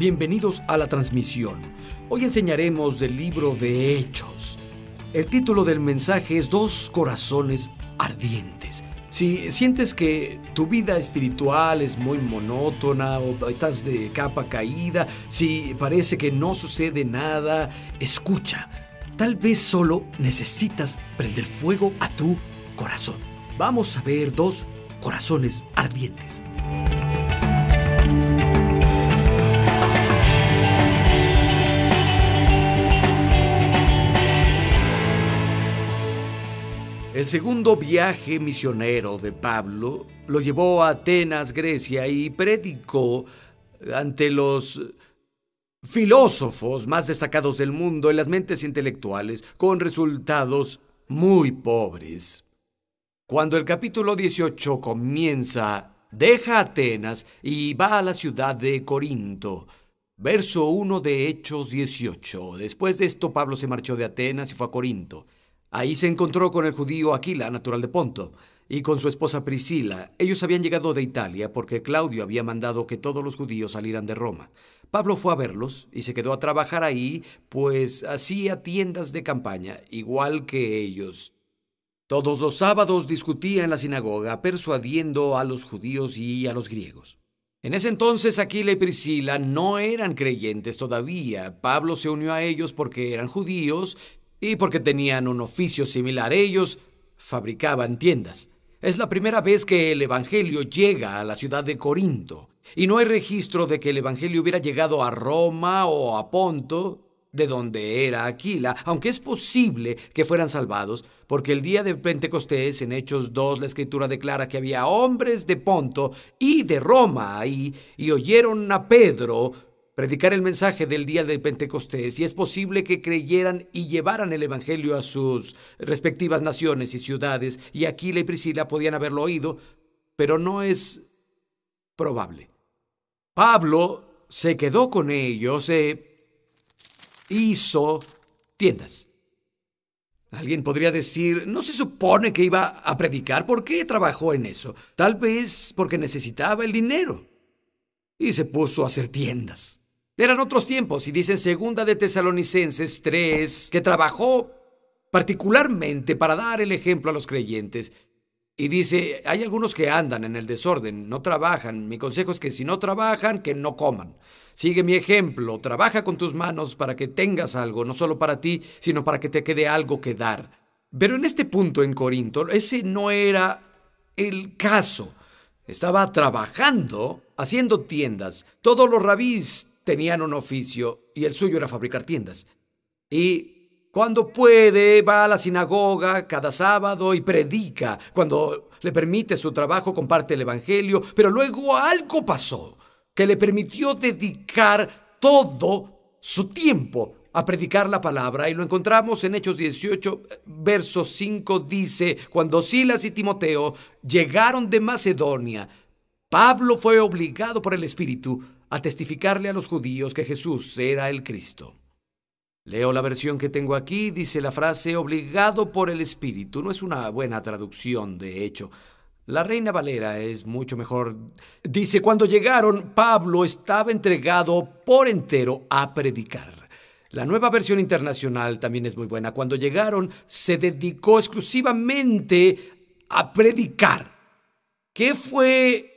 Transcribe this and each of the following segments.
Bienvenidos a la transmisión. Hoy enseñaremos del libro de Hechos. El título del mensaje es Dos corazones ardientes. Si sientes que tu vida espiritual es muy monótona o estás de capa caída, si parece que no sucede nada, escucha. Tal vez solo necesitas prender fuego a tu corazón. Vamos a ver dos corazones ardientes. El segundo viaje misionero de Pablo lo llevó a Atenas, Grecia, y predicó ante los filósofos más destacados del mundo en las mentes intelectuales, con resultados muy pobres. Cuando el capítulo 18 comienza, deja Atenas y va a la ciudad de Corinto. Verso 1 de Hechos 18. Después de esto, Pablo se marchó de Atenas y fue a Corinto. Ahí se encontró con el judío Aquila, natural de Ponto, y con su esposa Priscila. Ellos habían llegado de Italia porque Claudio había mandado que todos los judíos salieran de Roma. Pablo fue a verlos y se quedó a trabajar ahí, pues hacía tiendas de campaña, igual que ellos. Todos los sábados discutía en la sinagoga, persuadiendo a los judíos y a los griegos. En ese entonces Aquila y Priscila no eran creyentes todavía. Pablo se unió a ellos porque eran judíos y porque tenían un oficio similar. Ellos fabricaban tiendas. Es la primera vez que el evangelio llega a la ciudad de Corinto, y no hay registro de que el evangelio hubiera llegado a Roma o a Ponto, de donde era Aquila, aunque es posible que fueran salvados, porque el día de Pentecostés, en Hechos 2, la Escritura declara que había hombres de Ponto y de Roma ahí, y oyeron a Pedro predicar el mensaje del día de Pentecostés, y es posible que creyeran y llevaran el evangelio a sus respectivas naciones y ciudades, y Aquila y Priscila podían haberlo oído, pero no es probable. Pablo se quedó con ellos, hizo tiendas. Alguien podría decir, ¿no se supone que iba a predicar? ¿Por qué trabajó en eso? Tal vez porque necesitaba el dinero. Y se puso a hacer tiendas. Eran otros tiempos, y dice en 2 de Tesalonicenses 3 que trabajó particularmente para dar el ejemplo a los creyentes. Y dice, hay algunos que andan en el desorden, no trabajan. Mi consejo es que si no trabajan, que no coman. Sigue mi ejemplo, trabaja con tus manos para que tengas algo, no solo para ti, sino para que te quede algo que dar. Pero en este punto en Corinto, ese no era el caso. Estaba trabajando, haciendo tiendas. Todos los rabís tenían un oficio y el suyo era fabricar tiendas. Y cuando puede, va a la sinagoga cada sábado y predica. Cuando le permite su trabajo, comparte el evangelio. Pero luego algo pasó que le permitió dedicar todo su tiempo a predicar la palabra, y lo encontramos en Hechos 18, verso 5, dice, cuando Silas y Timoteo llegaron de Macedonia, Pablo fue obligado por el Espíritu a testificarle a los judíos que Jesús era el Cristo. Leo la versión que tengo aquí, dice la frase obligado por el Espíritu. No es una buena traducción, de hecho. La Reina Valera es mucho mejor. Dice, cuando llegaron, Pablo estaba entregado por entero a predicar. La Nueva Versión Internacional también es muy buena. Cuando llegaron, se dedicó exclusivamente a predicar. ¿Qué fue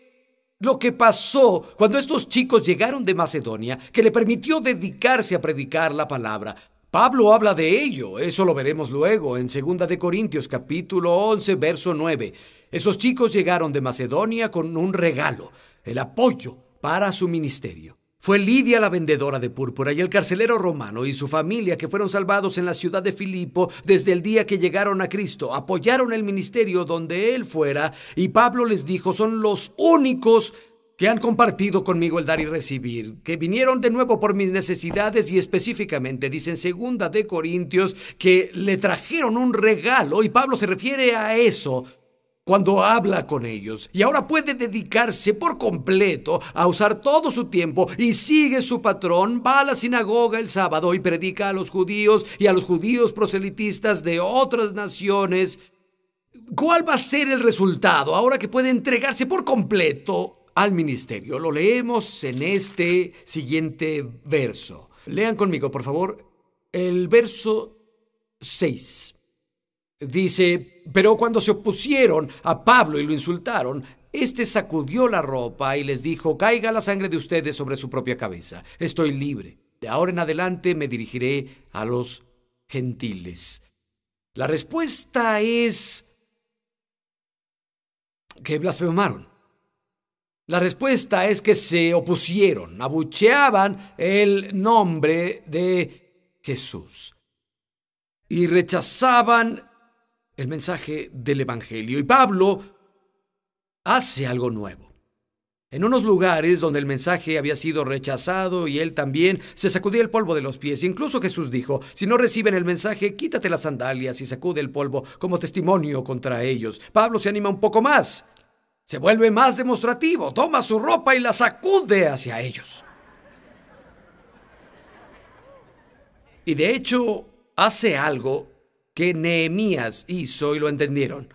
lo que pasó cuando estos chicos llegaron de Macedonia, que le permitió dedicarse a predicar la palabra? Pablo habla de ello, eso lo veremos luego en 2 de Corintios capítulo 11, verso 9. Esos chicos llegaron de Macedonia con un regalo, el apoyo para su ministerio. Fue Lidia la vendedora de púrpura y el carcelero romano y su familia, que fueron salvados en la ciudad de Filipo desde el día que llegaron a Cristo. Apoyaron el ministerio donde él fuera, y Pablo les dijo, son los únicos que han compartido conmigo el dar y recibir, que vinieron de nuevo por mis necesidades, y específicamente dice en 2 de Corintios que le trajeron un regalo, y Pablo se refiere a eso cuando habla con ellos, y ahora puede dedicarse por completo a usar todo su tiempo y sigue su patrón, va a la sinagoga el sábado y predica a los judíos y a los judíos proselitistas de otras naciones. ¿Cuál va a ser el resultado ahora que puede entregarse por completo al ministerio. Lo leemos en este siguiente verso. Lean conmigo, por favor, el verso 6. Dice: pero cuando se opusieron a Pablo y lo insultaron, éste sacudió la ropa y les dijo: caiga la sangre de ustedes sobre su propia cabeza. Estoy libre. De ahora en adelante me dirigiré a los gentiles. La respuesta es que blasfemaron. La respuesta es que se opusieron, abucheaban el nombre de Jesús y rechazaban el mensaje del Evangelio. Y Pablo hace algo nuevo. En unos lugares donde el mensaje había sido rechazado y él también, se sacudía el polvo de los pies. Incluso Jesús dijo: si no reciben el mensaje, quítate las sandalias y sacude el polvo como testimonio contra ellos. Pablo se anima un poco más. Se vuelve más demostrativo. Toma su ropa y la sacude hacia ellos. Y de hecho, hace algo que Nehemías hizo y lo entendieron.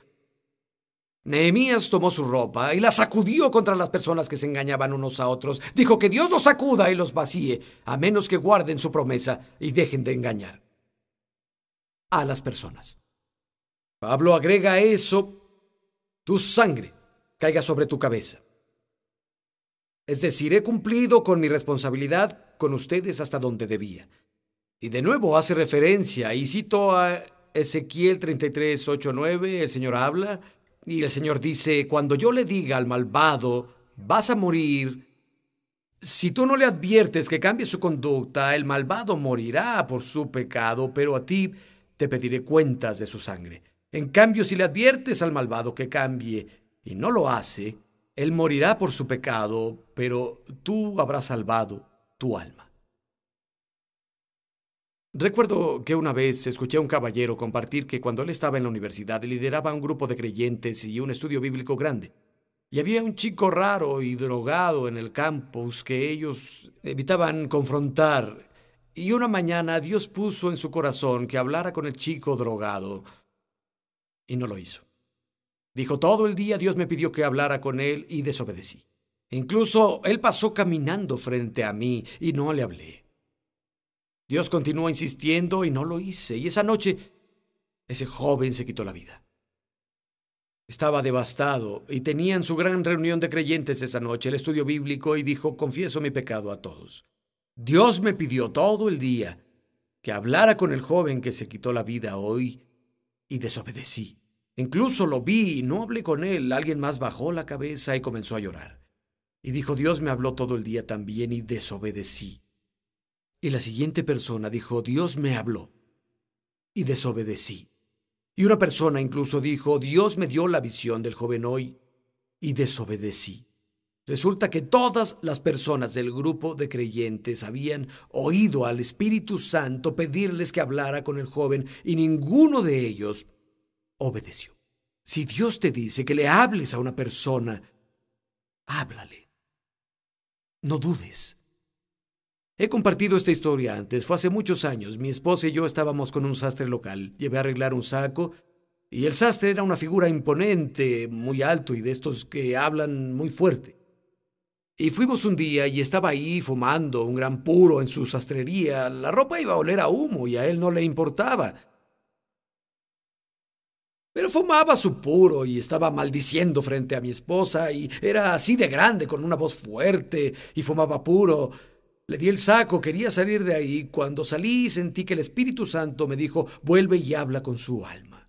Nehemías tomó su ropa y la sacudió contra las personas que se engañaban unos a otros. Dijo que Dios los sacuda y los vacíe, a menos que guarden su promesa y dejen de engañar a las personas. Pablo agrega a eso: tu sangre caiga sobre tu cabeza. Es decir, he cumplido con mi responsabilidad con ustedes hasta donde debía. Y de nuevo hace referencia, y cito a Ezequiel 33, 8, 9, el Señor habla, y el Señor dice: cuando yo le diga al malvado, vas a morir, si tú no le adviertes que cambie su conducta, el malvado morirá por su pecado, pero a ti te pediré cuentas de su sangre. En cambio, si le adviertes al malvado que cambie y no lo hace, él morirá por su pecado, pero tú habrás salvado tu alma. Recuerdo que una vez escuché a un caballero compartir que cuando él estaba en la universidad lideraba un grupo de creyentes y un estudio bíblico grande. Y había un chico raro y drogado en el campus que ellos evitaban confrontar. Y una mañana Dios puso en su corazón que hablara con el chico drogado. Y no lo hizo. Dijo: todo el día Dios me pidió que hablara con él y desobedecí. Incluso él pasó caminando frente a mí y no le hablé. Dios continuó insistiendo y no lo hice. Y esa noche, ese joven se quitó la vida. Estaba devastado y tenían su gran reunión de creyentes esa noche, el estudio bíblico, y dijo: confieso mi pecado a todos. Dios me pidió todo el día que hablara con el joven que se quitó la vida hoy y desobedecí. Incluso lo vi y no hablé con él. Alguien más bajó la cabeza y comenzó a llorar. Y dijo: Dios me habló todo el día también y desobedecí. Y la siguiente persona dijo: Dios me habló y desobedecí. Y una persona incluso dijo: Dios me dio la visión del joven hoy y desobedecí. Resulta que todas las personas del grupo de creyentes habían oído al Espíritu Santo pedirles que hablara con el joven y ninguno de ellos obedeció. Si Dios te dice que le hables a una persona, háblale. No dudes. He compartido esta historia antes. Fue hace muchos años. Mi esposa y yo estábamos con un sastre local. Llevé a arreglar un saco y el sastre era una figura imponente, muy alto y de estos que hablan muy fuerte. Y fuimos un día y estaba ahí fumando un gran puro en su sastrería. La ropa iba a oler a humo y a él no le importaba. Pero fumaba su puro y estaba maldiciendo frente a mi esposa y era así de grande, con una voz fuerte, y fumaba puro. Le di el saco, quería salir de ahí. Cuando salí sentí que el Espíritu Santo me dijo: vuelve y habla con su alma.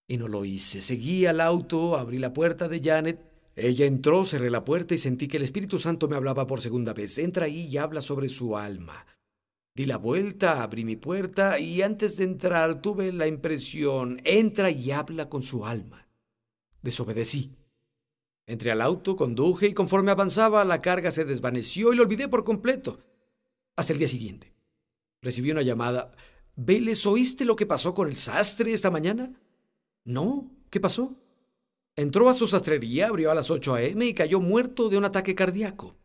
Y no lo hice. Seguí al auto, abrí la puerta de Janet. Ella entró, cerré la puerta y sentí que el Espíritu Santo me hablaba por segunda vez. Entra ahí y habla sobre su alma. Di la vuelta, abrí mi puerta y antes de entrar tuve la impresión: entra y habla con su alma. Desobedecí. Entré al auto, conduje y conforme avanzaba la carga se desvaneció y lo olvidé por completo. Hasta el día siguiente. Recibí una llamada. ¿Vélez, oíste lo que pasó con el sastre esta mañana? No, ¿qué pasó? Entró a su sastrería, abrió a las 8 a.m. y cayó muerto de un ataque cardíaco.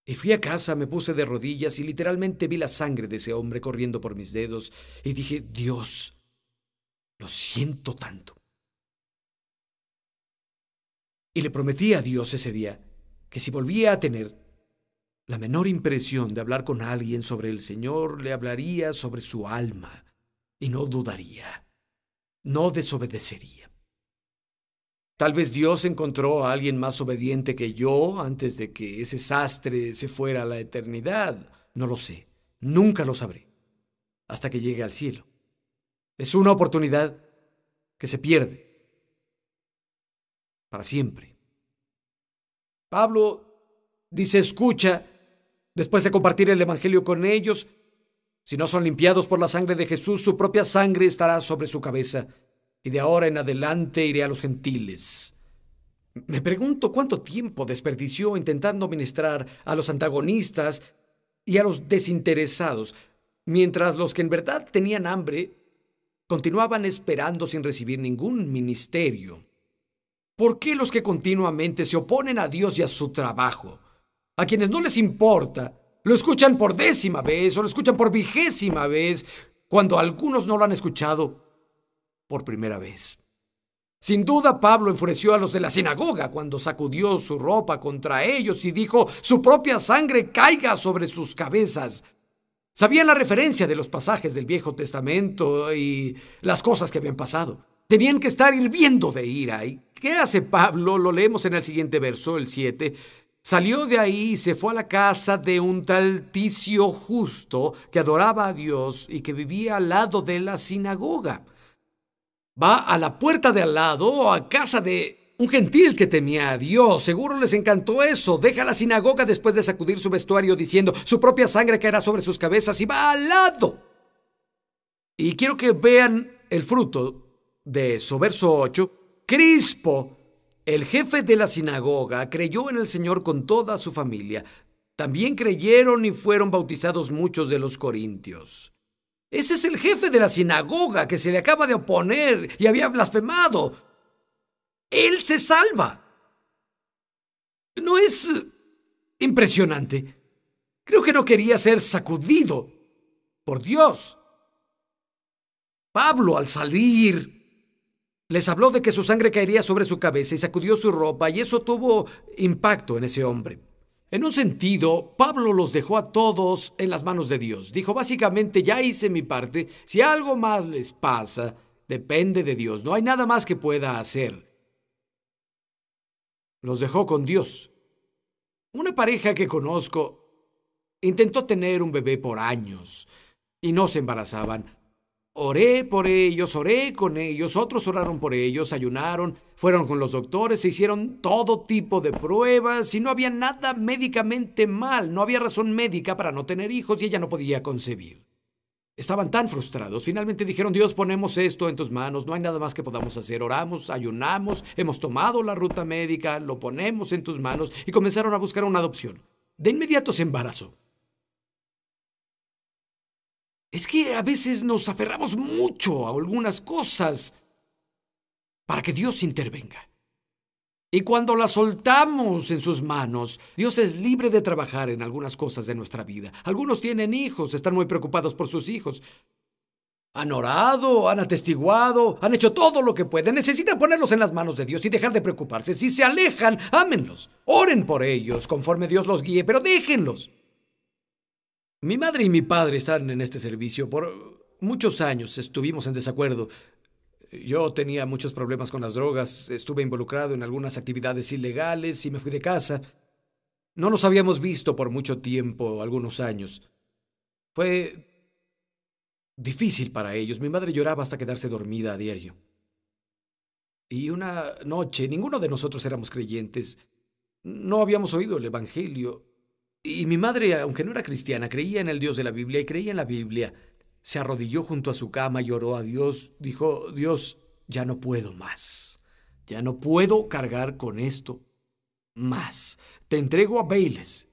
Y fui a casa, me puse de rodillas y literalmente vi la sangre de ese hombre corriendo por mis dedos y dije: Dios, lo siento tanto. Y le prometí a Dios ese día que si volvía a tener la menor impresión de hablar con alguien sobre el Señor, le hablaría sobre su alma y no dudaría, no desobedecería. Tal vez Dios encontró a alguien más obediente que yo antes de que ese sastre se fuera a la eternidad. No lo sé, nunca lo sabré, hasta que llegue al cielo. Es una oportunidad que se pierde para siempre. Pablo dice, escucha, después de compartir el evangelio con ellos, si no son limpiados por la sangre de Jesús, su propia sangre estará sobre su cabeza, y de ahora en adelante iré a los gentiles. Me pregunto cuánto tiempo desperdició intentando ministrar a los antagonistas y a los desinteresados, mientras los que en verdad tenían hambre continuaban esperando sin recibir ningún ministerio. ¿Por qué los que continuamente se oponen a Dios y a su trabajo, a quienes no les importa, lo escuchan por 10ª vez o lo escuchan por 20ª vez, cuando algunos no lo han escuchado por primera vez? Sin duda, Pablo enfureció a los de la sinagoga cuando sacudió su ropa contra ellos y dijo, su propia sangre caiga sobre sus cabezas. Sabían la referencia de los pasajes del Viejo Testamento y las cosas que habían pasado. Tenían que estar hirviendo de ira. ¿Y qué hace Pablo? Lo leemos en el siguiente verso, el 7. Salió de ahí y se fue a la casa de un tal Ticio Justo que adoraba a Dios y que vivía al lado de la sinagoga. Va a la puerta de al lado, a casa de un gentil que temía a Dios. Seguro les encantó eso. Deja la sinagoga después de sacudir su vestuario diciendo, su propia sangre caerá sobre sus cabezas, y va al lado. Y quiero que vean el fruto de eso. Verso 8. Crispo, el jefe de la sinagoga, creyó en el Señor con toda su familia. También creyeron y fueron bautizados muchos de los corintios. Ese es el jefe de la sinagoga que se le acaba de oponer y había blasfemado. Él se salva. ¿No es impresionante? Creo que no quería ser sacudido por Dios. Pablo, al salir, les habló de que su sangre caería sobre su cabeza y sacudió su ropa, y eso tuvo impacto en ese hombre. En un sentido, Pablo los dejó a todos en las manos de Dios. Dijo, básicamente, ya hice mi parte. Si algo más les pasa, depende de Dios. No hay nada más que pueda hacer. Los dejó con Dios. Una pareja que conozco intentó tener un bebé por años y no se embarazaban. Oré por ellos, oré con ellos, otros oraron por ellos, ayunaron, fueron con los doctores, se hicieron todo tipo de pruebas y no había nada médicamente mal, no había razón médica para no tener hijos y ella no podía concebir. Estaban tan frustrados, finalmente dijeron, Dios, ponemos esto en tus manos, no hay nada más que podamos hacer, oramos, ayunamos, hemos tomado la ruta médica, lo ponemos en tus manos y comenzaron a buscar una adopción. De inmediato se embarazó. Es que a veces nos aferramos mucho a algunas cosas para que Dios intervenga. Y cuando las soltamos en sus manos, Dios es libre de trabajar en algunas cosas de nuestra vida. Algunos tienen hijos, están muy preocupados por sus hijos. Han orado, han atestiguado, han hecho todo lo que pueden. Necesitan ponerlos en las manos de Dios y dejar de preocuparse. Si se alejan, ámenlos. Oren por ellos conforme Dios los guíe, pero déjenlos. Mi madre y mi padre están en este servicio. Por muchos años estuvimos en desacuerdo. Yo tenía muchos problemas con las drogas, estuve involucrado en algunas actividades ilegales y me fui de casa. No nos habíamos visto por mucho tiempo, algunos años. Fue difícil para ellos. Mi madre lloraba hasta quedarse dormida a diario. Y una noche, ninguno de nosotros éramos creyentes. No habíamos oído el Evangelio. Y mi madre, aunque no era cristiana, creía en el Dios de la Biblia y creía en la Biblia. Se arrodilló junto a su cama, lloró a Dios, dijo, Dios, ya no puedo más. Ya no puedo cargar con esto más. Te entrego a Bailes.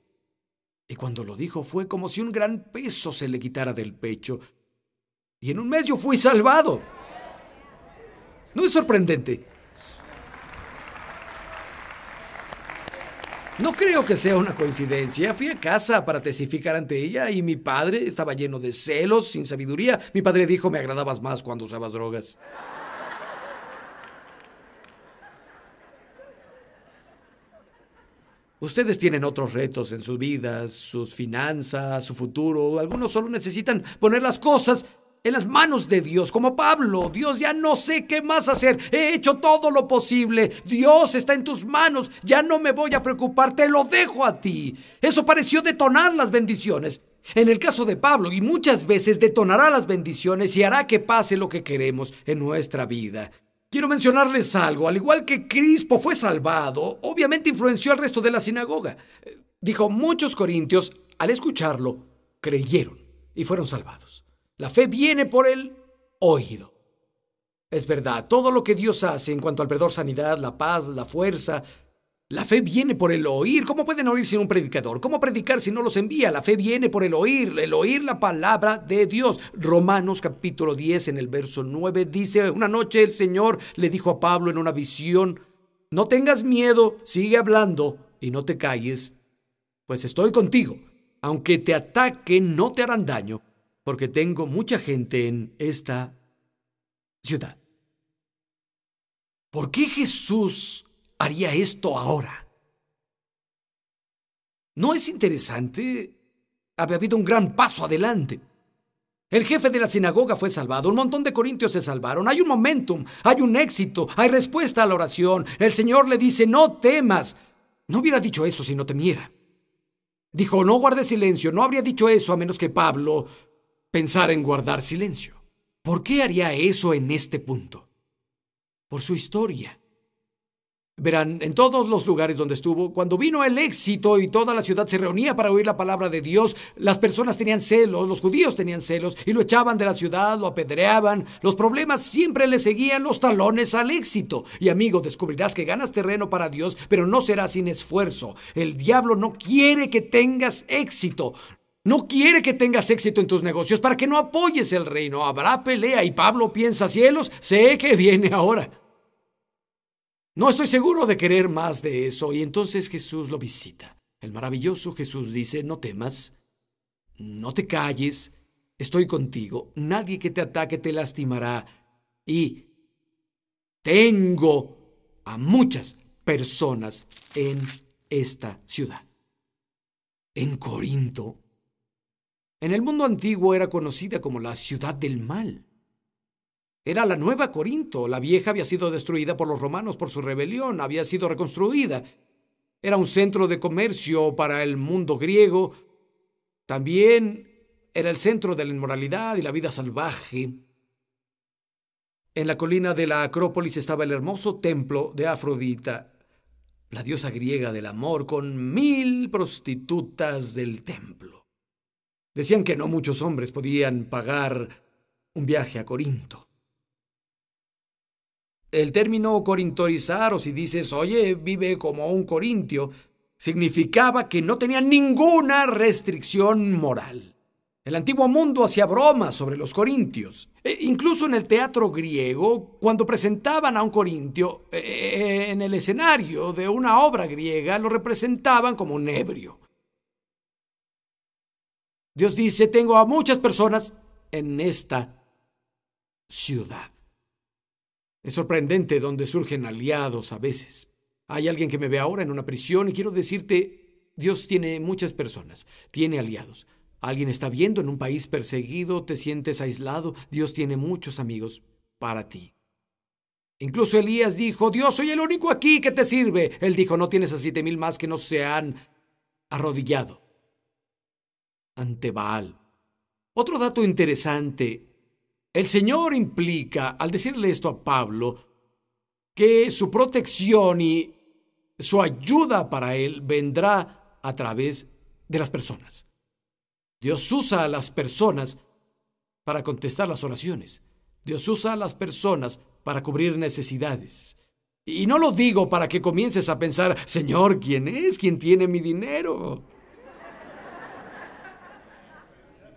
Y cuando lo dijo fue como si un gran peso se le quitara del pecho. Y en un mes yo fui salvado. ¿No es sorprendente? No creo que sea una coincidencia. Fui a casa para testificar ante ella y mi padre estaba lleno de celos, sin sabiduría. Mi padre dijo, me agradabas más cuando usabas drogas. Ustedes tienen otros retos en sus vidas, sus finanzas, su futuro. Algunos solo necesitan poner las cosas en las manos de Dios, como Pablo. Dios, ya no sé qué más hacer. He hecho todo lo posible. Dios, está en tus manos. Ya no me voy a preocupar. Te lo dejo a ti. Eso pareció detonar las bendiciones. En el caso de Pablo, y muchas veces detonará las bendiciones y hará que pase lo que queremos en nuestra vida. Quiero mencionarles algo. Al igual que Crispo fue salvado, obviamente influenció al resto de la sinagoga. Dijo, muchos corintios, al escucharlo, creyeron y fueron salvados. La fe viene por el oído. Es verdad, todo lo que Dios hace en cuanto al perdón, sanidad, la paz, la fuerza, la fe viene por el oír. ¿Cómo pueden oír sin un predicador? ¿Cómo predicar si no los envía? La fe viene por el oír la palabra de Dios. Romanos capítulo 10 en el verso 9 dice, una noche el Señor le dijo a Pablo en una visión, no tengas miedo, sigue hablando y no te calles, pues estoy contigo. Aunque te ataquen, no te harán daño, porque tengo mucha gente en esta ciudad. ¿Por qué Jesús haría esto ahora? ¿No es interesante? Había habido un gran paso adelante. El jefe de la sinagoga fue salvado, un montón de corintios se salvaron, hay un momentum, hay un éxito, hay respuesta a la oración. El Señor le dice, no temas. No hubiera dicho eso si no temiera. Dijo, no guardes silencio. No habría dicho eso a menos que Pablo pensara en guardar silencio. ¿Por qué haría eso en este punto? Por su historia. Verán, en todos los lugares donde estuvo, cuando vino el éxito y toda la ciudad se reunía para oír la palabra de Dios, las personas tenían celos, los judíos tenían celos y lo echaban de la ciudad, lo apedreaban. Los problemas siempre le seguían los talones al éxito. Y amigo, descubrirás que ganas terreno para Dios, pero no será sin esfuerzo. El diablo no quiere que tengas éxito. No quiere que tengas éxito en tus negocios para que no apoyes el reino. Habrá pelea y Pablo piensa, cielos, sé que viene ahora. No estoy seguro de querer más de eso. Y entonces Jesús lo visita. El maravilloso Jesús dice, no temas, no te calles, estoy contigo. Nadie que te ataque te lastimará. Y tengo a muchas personas en esta ciudad. En Corinto. En el mundo antiguo era conocida como la ciudad del mal. Era la nueva Corinto. La vieja había sido destruida por los romanos por su rebelión, había sido reconstruida. Era un centro de comercio para el mundo griego. También era el centro de la inmoralidad y la vida salvaje. En la colina de la Acrópolis estaba el hermoso templo de Afrodita, la diosa griega del amor, con 1000 prostitutas del templo. Decían que no muchos hombres podían pagar un viaje a Corinto. El término corintorizar, o si dices, oye, vive como un corintio, significaba que no tenía ninguna restricción moral. El antiguo mundo hacía bromas sobre los corintios. Incluso en el teatro griego, cuando presentaban a un corintio en el escenario de una obra griega, lo representaban como un ebrio. Dios dice, tengo a muchas personas en esta ciudad. Es sorprendente donde surgen aliados a veces. Hay alguien que me ve ahora en una prisión y quiero decirte, Dios tiene muchas personas, tiene aliados. Alguien está viendo en un país perseguido, te sientes aislado, Dios tiene muchos amigos para ti. Incluso Elías dijo, Dios, soy el único aquí que te sirve. Él dijo, no tienes a 7,000 más que no se han arrodillado ante Baal. Otro dato interesante. El Señor implica, al decirle esto a Pablo, que su protección y su ayuda para él vendrá a través de las personas. Dios usa a las personas para contestar las oraciones. Dios usa a las personas para cubrir necesidades. Y no lo digo para que comiences a pensar, Señor, ¿quién es? ¿Quién tiene mi dinero?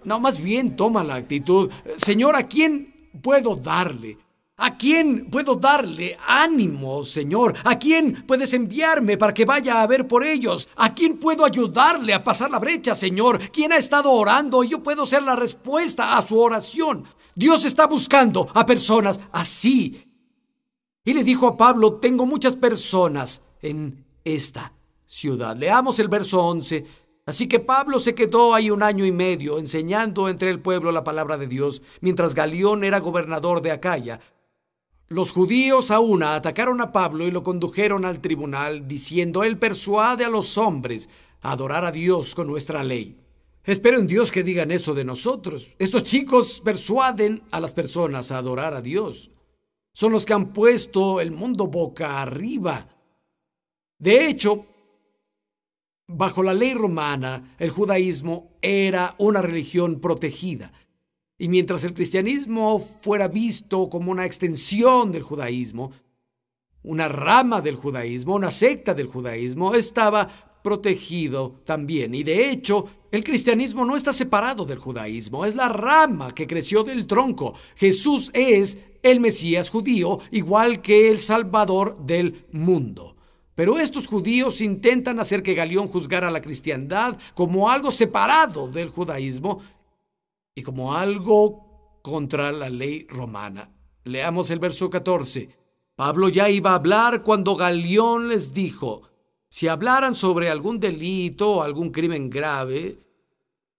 No, más bien toma la actitud, Señor, ¿a quién puedo darle? ¿A quién puedo darle ánimo, Señor? ¿A quién puedes enviarme para que vaya a ver por ellos? ¿A quién puedo ayudarle a pasar la brecha, Señor? ¿Quién ha estado orando y yo puedo ser la respuesta a su oración? Dios está buscando a personas así. Y le dijo a Pablo, tengo muchas personas en esta ciudad. Leamos el verso 11. Así que Pablo se quedó ahí 1 año y medio enseñando entre el pueblo la palabra de Dios, mientras Galión era gobernador de Acaya. Los judíos aún atacaron a Pablo y lo condujeron al tribunal, diciendo: Él persuade a los hombres a adorar a Dios con nuestra ley. Espero en Dios que digan eso de nosotros. Estos chicos persuaden a las personas a adorar a Dios. Son los que han puesto el mundo boca arriba. De hecho, bajo la ley romana, el judaísmo era una religión protegida. Y mientras el cristianismo fuera visto como una extensión del judaísmo, una rama del judaísmo, una secta del judaísmo, estaba protegido también. Y de hecho, el cristianismo no está separado del judaísmo, es la rama que creció del tronco. Jesús es el Mesías judío, igual que el Salvador del mundo. Pero estos judíos intentan hacer que Galión juzgara a la cristiandad como algo separado del judaísmo y como algo contra la ley romana. Leamos el verso 14. Pablo ya iba a hablar cuando Galión les dijo: si hablaran sobre algún delito o algún crimen grave,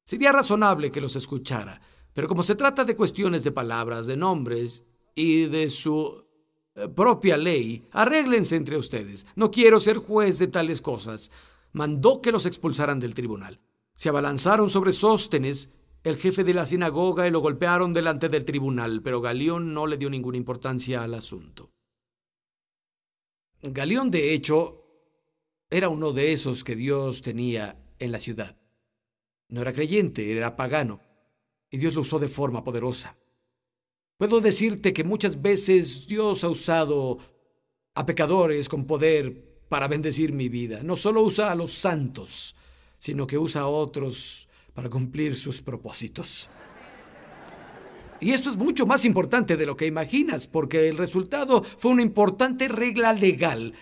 sería razonable que los escuchara. Pero como se trata de cuestiones de palabras, de nombres y de su propia ley, arréglense entre ustedes. No quiero ser juez de tales cosas. Mandó que los expulsaran del tribunal. Se abalanzaron sobre Sóstenes, el jefe de la sinagoga, y lo golpearon delante del tribunal, pero Galión no le dio ninguna importancia al asunto. Galión, de hecho, era uno de esos que Dios tenía en la ciudad. No era creyente, era pagano, y Dios lo usó de forma poderosa. Puedo decirte que muchas veces Dios ha usado a pecadores con poder para bendecir mi vida. No solo usa a los santos, sino que usa a otros para cumplir sus propósitos. Y esto es mucho más importante de lo que imaginas, porque el resultado fue una importante regla legal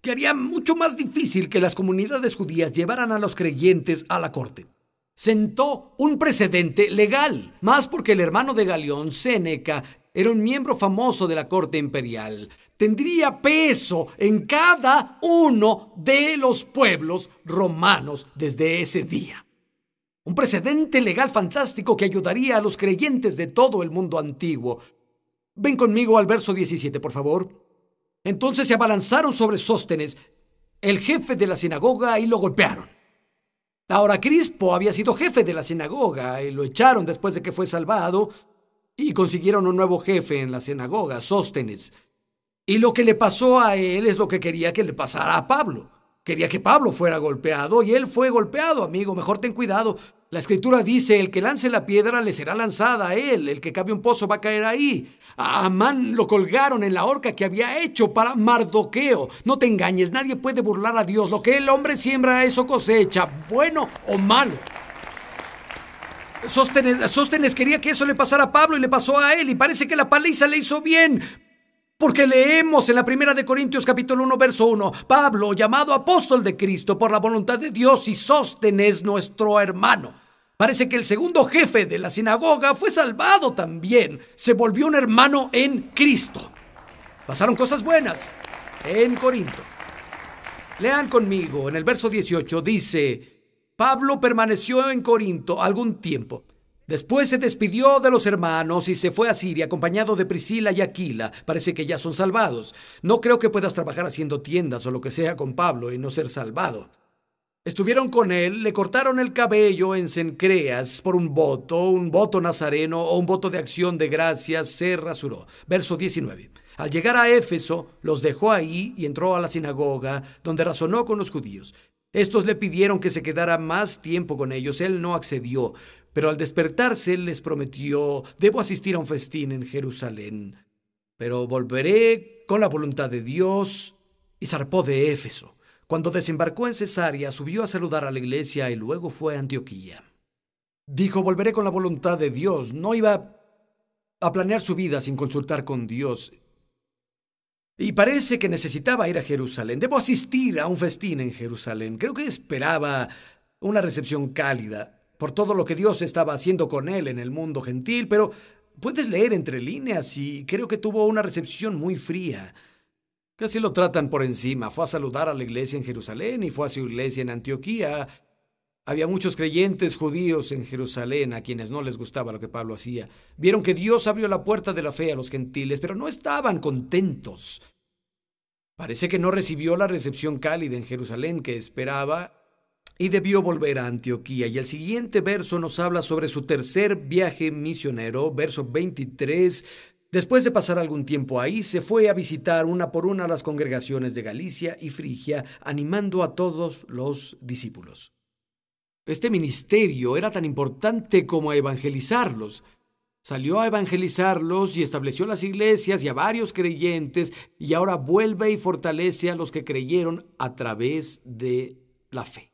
que haría mucho más difícil que las comunidades judías llevaran a los creyentes a la corte. Sentó un precedente legal, más porque el hermano de Galión, Séneca, era un miembro famoso de la corte imperial. Tendría peso en cada uno de los pueblos romanos desde ese día. Un precedente legal fantástico que ayudaría a los creyentes de todo el mundo antiguo. Ven conmigo al verso 17, por favor. Entonces se abalanzaron sobre Sóstenes, el jefe de la sinagoga, y lo golpearon. Ahora, Crispo había sido jefe de la sinagoga y lo echaron después de que fue salvado, y consiguieron un nuevo jefe en la sinagoga, Sóstenes. Y lo que le pasó a él es lo que quería que le pasara a Pablo. Quería que Pablo fuera golpeado, y él fue golpeado, amigo. Mejor ten cuidado. La Escritura dice: el que lance la piedra le será lanzada a él. El que cabe un pozo va a caer ahí. A Amán lo colgaron en la horca que había hecho para Mardoqueo. No te engañes, nadie puede burlar a Dios. Lo que el hombre siembra, eso cosecha, bueno o malo. Sóstenes quería que eso le pasara a Pablo y le pasó a él. Y parece que la paliza le hizo bien. Porque leemos en la 1 Corintios capítulo 1, verso 1, Pablo, llamado apóstol de Cristo por la voluntad de Dios, y Sóstenes, nuestro hermano. Parece que el segundo jefe de la sinagoga fue salvado también. Se volvió un hermano en Cristo. Pasaron cosas buenas en Corinto. Lean conmigo, en el verso 18 dice: Pablo permaneció en Corinto algún tiempo. Después se despidió de los hermanos y se fue a Siria acompañado de Priscila y Aquila. Parece que ya son salvados. No creo que puedas trabajar haciendo tiendas o lo que sea con Pablo y no ser salvado. Estuvieron con él, le cortaron el cabello en Cencreas por un voto nazareno o un voto de acción de gracias, se rasuró. Verso 19. Al llegar a Éfeso, los dejó ahí y entró a la sinagoga, donde razonó con los judíos. Estos le pidieron que se quedara más tiempo con ellos. Él no accedió, pero al despertarse les prometió: debo asistir a un festín en Jerusalén, pero volveré con la voluntad de Dios. Y zarpó de Éfeso. Cuando desembarcó en Cesarea, subió a saludar a la iglesia y luego fue a Antioquía. Dijo: volveré con la voluntad de Dios. No iba a planear su vida sin consultar con Dios. Y parece que necesitaba ir a Jerusalén. Debo asistir a un festín en Jerusalén. Creo que esperaba una recepción cálida por todo lo que Dios estaba haciendo con él en el mundo gentil, pero puedes leer entre líneas y creo que tuvo una recepción muy fría. Casi lo tratan por encima. Fue a saludar a la iglesia en Jerusalén y fue a su iglesia en Antioquía. Había muchos creyentes judíos en Jerusalén a quienes no les gustaba lo que Pablo hacía. Vieron que Dios abrió la puerta de la fe a los gentiles, pero no estaban contentos. Parece que no recibió la recepción cálida en Jerusalén que esperaba y debió volver a Antioquía. Y el siguiente verso nos habla sobre su tercer viaje misionero, verso 23. Después de pasar algún tiempo ahí, se fue a visitar una por una las congregaciones de Galicia y Frigia, animando a todos los discípulos. Este ministerio era tan importante como evangelizarlos. Salió a evangelizarlos y estableció las iglesias y a varios creyentes, y ahora vuelve y fortalece a los que creyeron a través de la fe.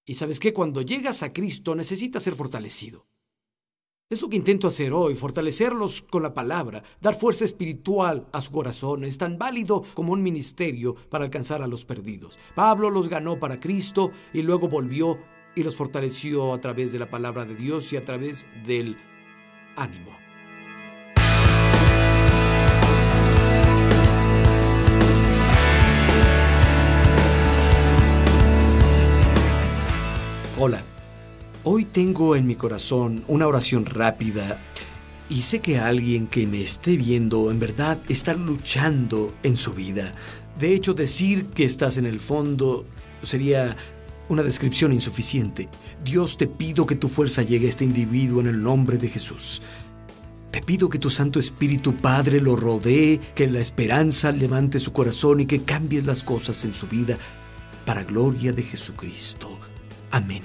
Y sabes qué, cuando llegas a Cristo necesitas ser fortalecido. Es lo que intento hacer hoy, fortalecerlos con la palabra, dar fuerza espiritual a su corazón. Es tan válido como un ministerio para alcanzar a los perdidos. Pablo los ganó para Cristo y luego volvió y los fortaleció a través de la palabra de Dios y a través del ánimo. Hola. Hoy tengo en mi corazón una oración rápida y sé que alguien que me esté viendo en verdad está luchando en su vida. De hecho, decir que estás en el fondo sería una descripción insuficiente. Dios, te pido que tu fuerza llegue a este individuo en el nombre de Jesús. Te pido que tu Santo Espíritu, Padre, lo rodee, que la esperanza levante su corazón y que cambies las cosas en su vida para gloria de Jesucristo. Amén.